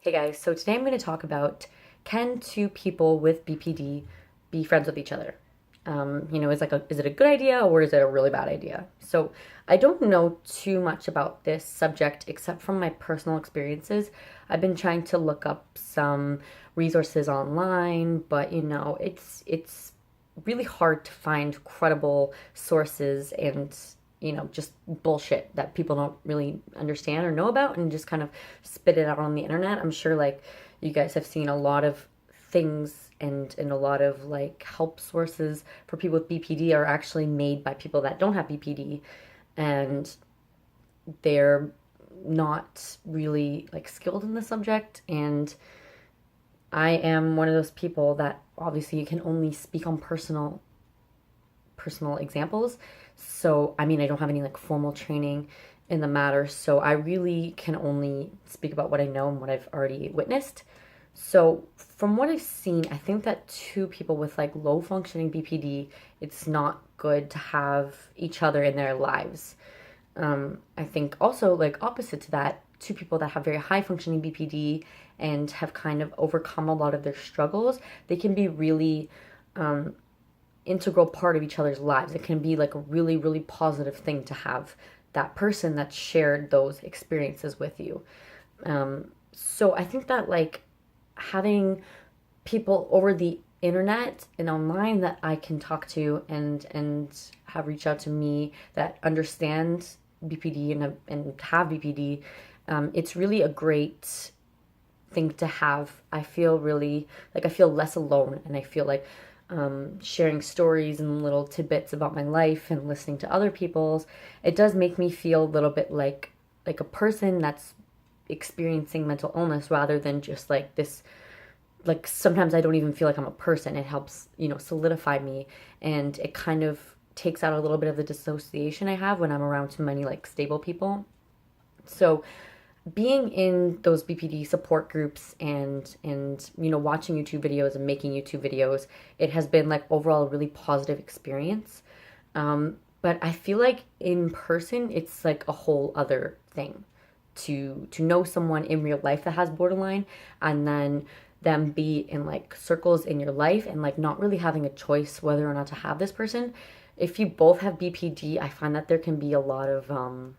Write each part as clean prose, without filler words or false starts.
Hey guys, so today I'm going to talk about, can two people with BPD be friends with each other? Is it a good idea or is it a really bad idea? So I don't know too much about this subject except from my personal experiences. I've been trying to look up some resources online, but it's really hard to find credible sources and just bullshit that people don't really understand or know about and just kind of spit it out on the internet. I'm sure like you guys have seen a lot of things and a lot of like help sources for people with BPD are actually made by people that don't have BPD, and they're not really like skilled in the subject. And I am one of those people that obviously you can only speak on personal examples. So, I mean, I don't have any like formal training in the matter, so I really can only speak about what I know and what I've already witnessed. So, from what I've seen, I think that two people with like low functioning BPD, it's not good to have each other in their lives. I think also, like, opposite to that, two people that have very high functioning BPD and have kind of overcome a lot of their struggles, they can be really integral part of each other's lives. It can be like a really, really positive thing to have that person that shared those experiences with you. So I think that like having people over the internet and online that I can talk to and have reach out to me that understand BPD and have BPD, it's really a great thing to have. I feel really like I feel less alone, and I feel like sharing stories and little tidbits about my life and listening to other people's, it does make me feel a little bit like a person that's experiencing mental illness rather than just like this. Like sometimes I don't even feel like I'm a person. It helps, solidify me, and it kind of takes out a little bit of the dissociation I have when I'm around too many like stable people. So being in those BPD support groups and watching YouTube videos and making YouTube videos, it has been like overall a really positive experience. But I feel like in person, it's like a whole other thing to know someone in real life that has borderline, and then them be in like circles in your life and like not really having a choice whether or not to have this person. If you both have BPD, I find that there can be a lot of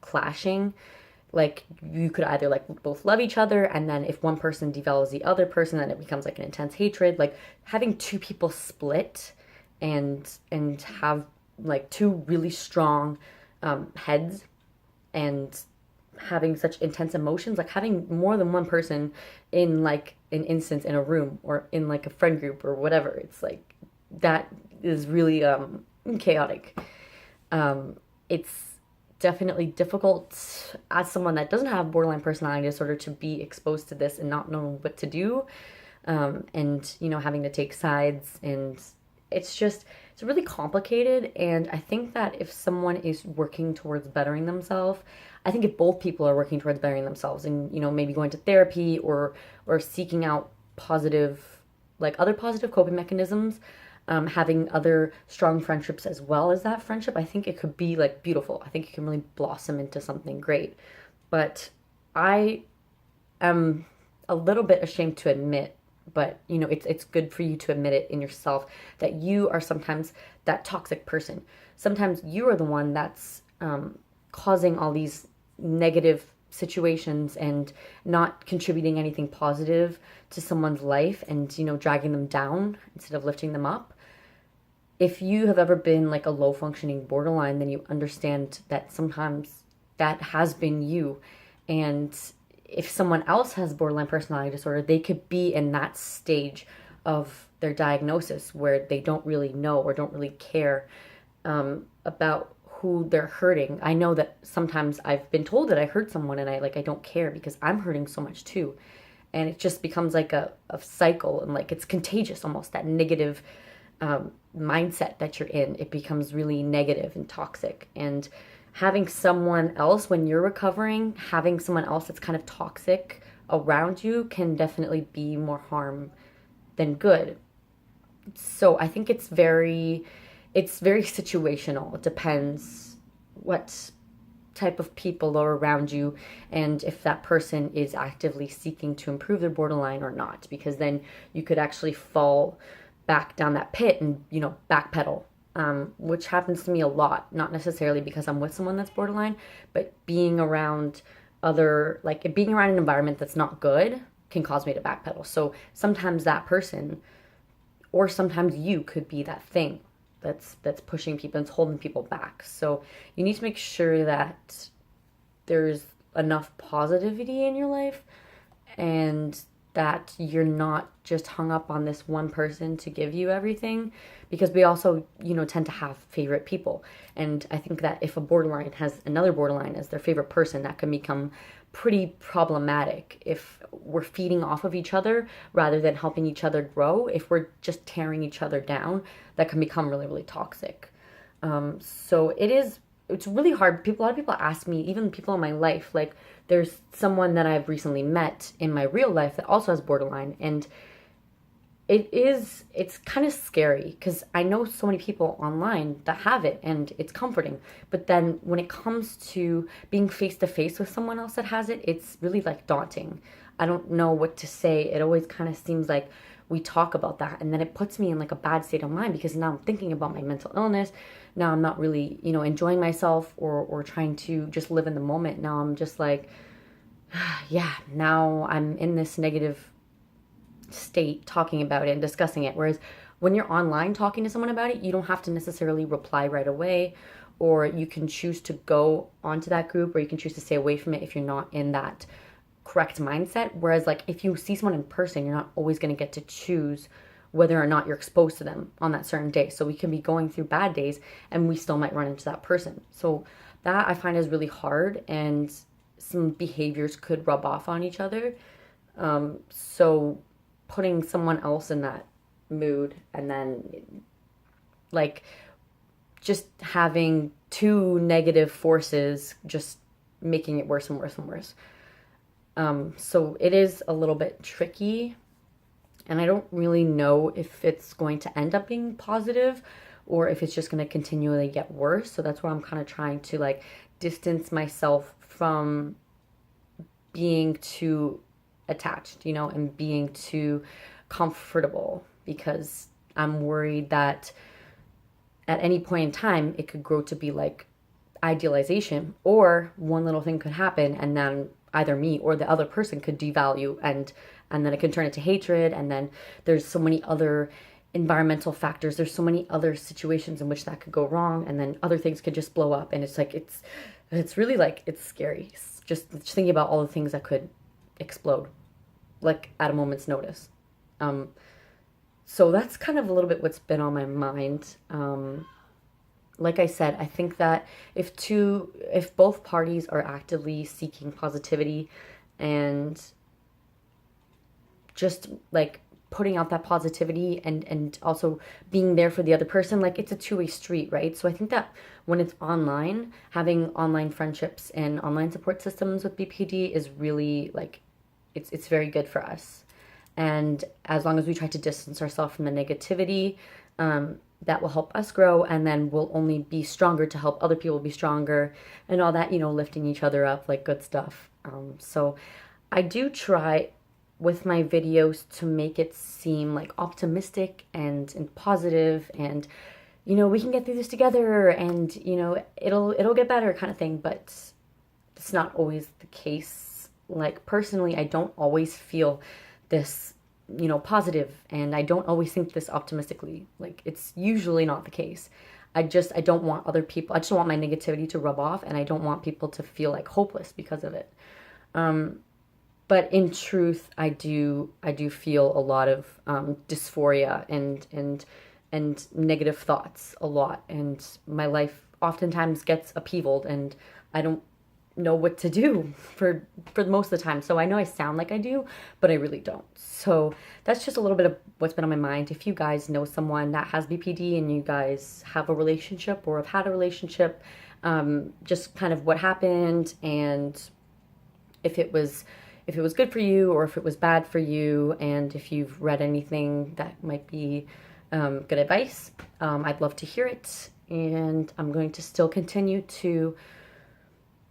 clashing. Like you could either like both love each other, and then if one person develops the other person, then it becomes like an intense hatred. Like having two people split and have like two really strong heads, and having such intense emotions, like having more than one person in like an instance in a room or in like a friend group or whatever, it's like that is really chaotic. It's definitely difficult as someone that doesn't have borderline personality disorder to be exposed to this and not know what to do, and having to take sides, and it's really complicated. And I think that if someone is working towards bettering themselves, I think if both people are working towards bettering themselves and maybe going to therapy or seeking out positive, like other positive coping mechanisms, having other strong friendships as well as that friendship, I think it could be like beautiful. I think it can really blossom into something great. But I am a little bit ashamed to admit, but it's good for you to admit it in yourself, that you are sometimes that toxic person. Sometimes you are the one that's causing all these negative situations and not contributing anything positive to someone's life, and dragging them down instead of lifting them up. If you have ever been like a low functioning borderline, then you understand that sometimes that has been you. And if someone else has borderline personality disorder, they could be in that stage of their diagnosis where they don't really know or don't really care about who they're hurting. I know that sometimes I've been told that I hurt someone, and I don't care because I'm hurting so much too. And it just becomes like a cycle, and like it's contagious almost, that negative mindset that you're in. It becomes really negative and toxic. And having someone else, when you're recovering, having someone else that's kind of toxic around you can definitely be more harm than good. So I think it's very situational. It depends what type of people are around you and if that person is actively seeking to improve their borderline or not, because then you could actually fall back down that pit and, backpedal, which happens to me a lot, not necessarily because I'm with someone that's borderline, but being around being around an environment that's not good can cause me to backpedal. So sometimes that person or sometimes you could be that thing that's pushing people and holding people back. So you need to make sure that there's enough positivity in your life and that you're not just hung up on this one person to give you everything, because we also, tend to have favorite people. And I think that if a borderline has another borderline as their favorite person, that can become pretty problematic if we're feeding off of each other rather than helping each other grow. If we're just tearing each other down, that can become really, really toxic. So it's really hard. A lot of people ask me, even people in my life, like there's someone that I've recently met in my real life that also has borderline, and it's kind of scary because I know so many people online that have it and it's comforting. But then when it comes to being face to face with someone else that has it, it's really like daunting. I don't know what to say. It always kind of seems like we talk about that and then it puts me in like a bad state of mind because now I'm thinking about my mental illness. Now I'm not really, enjoying myself or trying to just live in the moment. Now I'm just like, yeah, now I'm in this negative state talking about it and discussing it. Whereas when you're online talking to someone about it, you don't have to necessarily reply right away, or you can choose to go onto that group, or you can choose to stay away from it if you're not in that correct mindset. Whereas like if you see someone in person, you're not always going to get to choose whether or not you're exposed to them on that certain day. So we can be going through bad days and we still might run into that person. So that I find is really hard, and some behaviors could rub off on each other. So putting someone else in that mood and then like just having two negative forces just making it worse and worse and worse. So it is a little bit tricky, and I don't really know if it's going to end up being positive or if it's just going to continually get worse. So that's why I'm kind of trying to like distance myself from being too attached, and being too comfortable, because I'm worried that at any point in time it could grow to be like idealization, or one little thing could happen and then either me or the other person could devalue, and then it can turn into hatred, and then there's so many other environmental factors, there's so many other situations in which that could go wrong, and then other things could just blow up, and it's like it's really like it's scary. It's just thinking about all the things that could explode like at a moment's notice. So that's kind of a little bit what's been on my mind. Like I said, I think that if both parties are actively seeking positivity and just like putting out that positivity and also being there for the other person, like it's a two-way street, right? So I think that when it's online, having online friendships and online support systems with BPD is really like it's very good for us. And as long as we try to distance ourselves from the negativity, that will help us grow, and then we'll only be stronger to help other people be stronger and all that, lifting each other up, like good stuff. So I do try with my videos to make it seem like optimistic and positive, and we can get through this together, and it'll get better kind of thing, but it's not always the case. Like personally, I don't always feel this, positive, and I don't always think this optimistically. Like it's usually not the case. I don't want other people, I just don't want my negativity to rub off, and I don't want people to feel like hopeless because of it. But in truth, I do feel a lot of dysphoria and negative thoughts a lot, and my life oftentimes gets upheavaled, and I don't know what to do for most of the time. So I know I sound like I do, but I really don't. So that's just a little bit of what's been on my mind. If you guys know someone that has BPD and you guys have a relationship or have had a relationship, just kind of what happened, and if it was good for you or if it was bad for you, and if you've read anything that might be good advice, I'd love to hear it. And I'm going to still continue to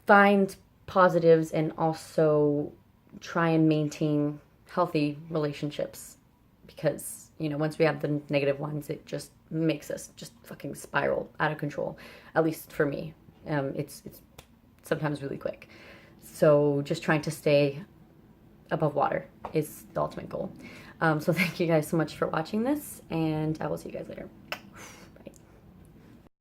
find positives and also try and maintain healthy relationships, because once we have the negative ones, it just makes us just fucking spiral out of control. At least for me, it's sometimes really quick. So just trying to stay above water is the ultimate goal. So thank you guys so much for watching this, and I will see you guys later.